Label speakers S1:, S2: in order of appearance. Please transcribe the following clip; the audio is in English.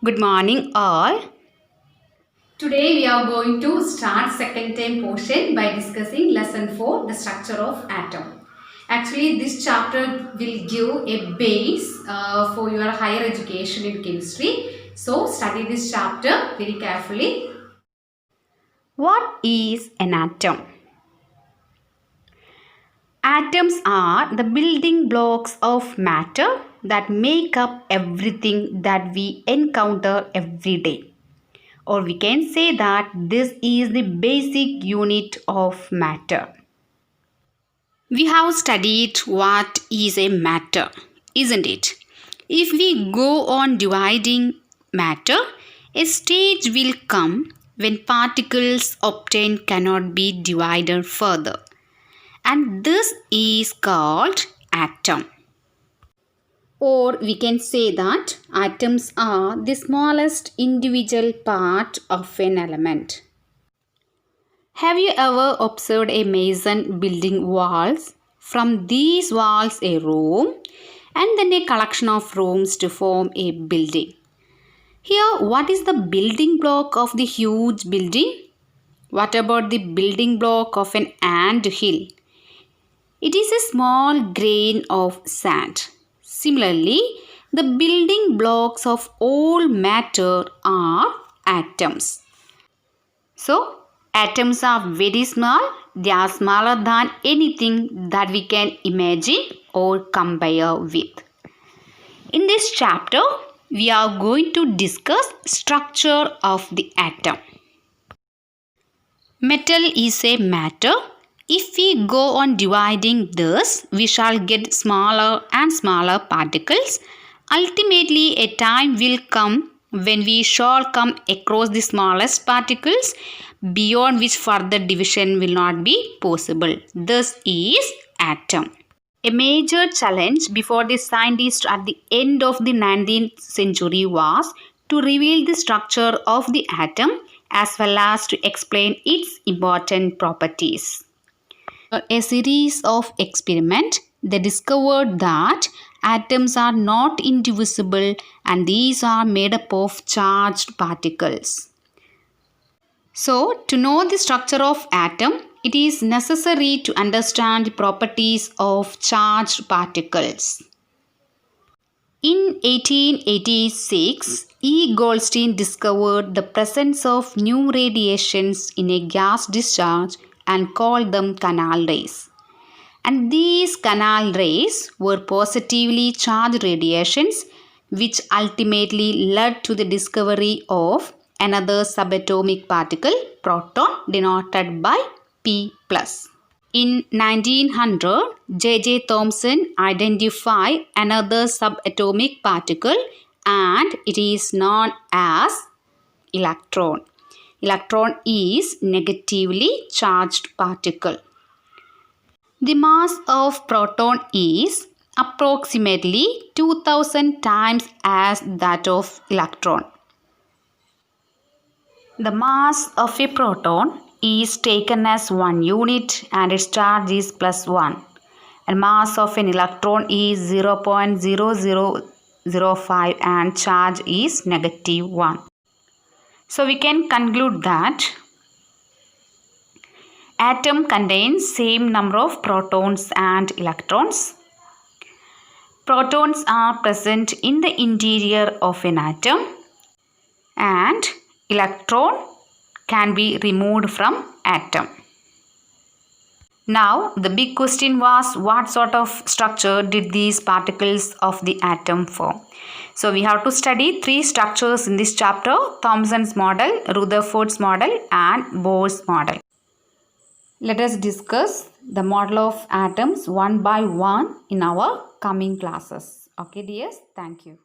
S1: Good morning all.
S2: Today we are going to start second term portion by discussing lesson 4, the structure of atom. Actually, this chapter will give a base for your higher education in chemistry. So study this chapter very carefully.
S1: What is an atom? Atoms are the building blocks of matter that make up everything that we encounter every day. Or we can say that this is the basic unit of matter. We have studied what is a matter, isn't it? If we go on dividing matter, a stage will come when particles obtained cannot be divided further. And this is called atom. Or we can say that atoms are the smallest individual part of an element. Have you ever observed a mason building walls? From these walls a room and then a collection of rooms to form a building. Here, what is the building block of the huge building? What about the building block of an ant hill? It is a small grain of sand. Similarly, the building blocks of all matter are atoms. So, atoms are very small. They are smaller than anything that we can imagine or compare with. In this chapter, we are going to discuss structure of the atom. Metal is a matter. If we go on dividing this, we shall get smaller and smaller particles. Ultimately, a time will come when we shall come across the smallest particles, beyond which further division will not be possible. This is atom. A major challenge before the scientists at the end of the 19th century was to reveal the structure of the atom as well as to explain its important properties. A series of experiments, they discovered that atoms are not indivisible and these are made up of charged particles. So, to know the structure of atom, it is necessary to understand the properties of charged particles. In 1886, E. Goldstein discovered the presence of new radiations in a gas discharge and called them canal rays. And these canal rays were positively charged radiations which ultimately led to the discovery of another subatomic particle, proton, denoted by P+. In 1900, J.J. Thomson identified another subatomic particle and it is known as electron. Electron is negatively charged particle. The mass of proton is approximately 2000 times as that of electron. The mass of a proton is taken as 1 unit and its charge is +1. And mass of an electron is 0.0005 and charge is -1. So we can conclude that atom contains same number of protons and electrons. Protons are present in the interior of an atom and electron can be removed from atom. Now the big question was what sort of structure did these particles of the atom form? So we have to study 3 structures in this chapter: Thomson's model, Rutherford's model and Bohr's model. Let us discuss the model of atoms one by one in our coming classes. Okay dears, thank you.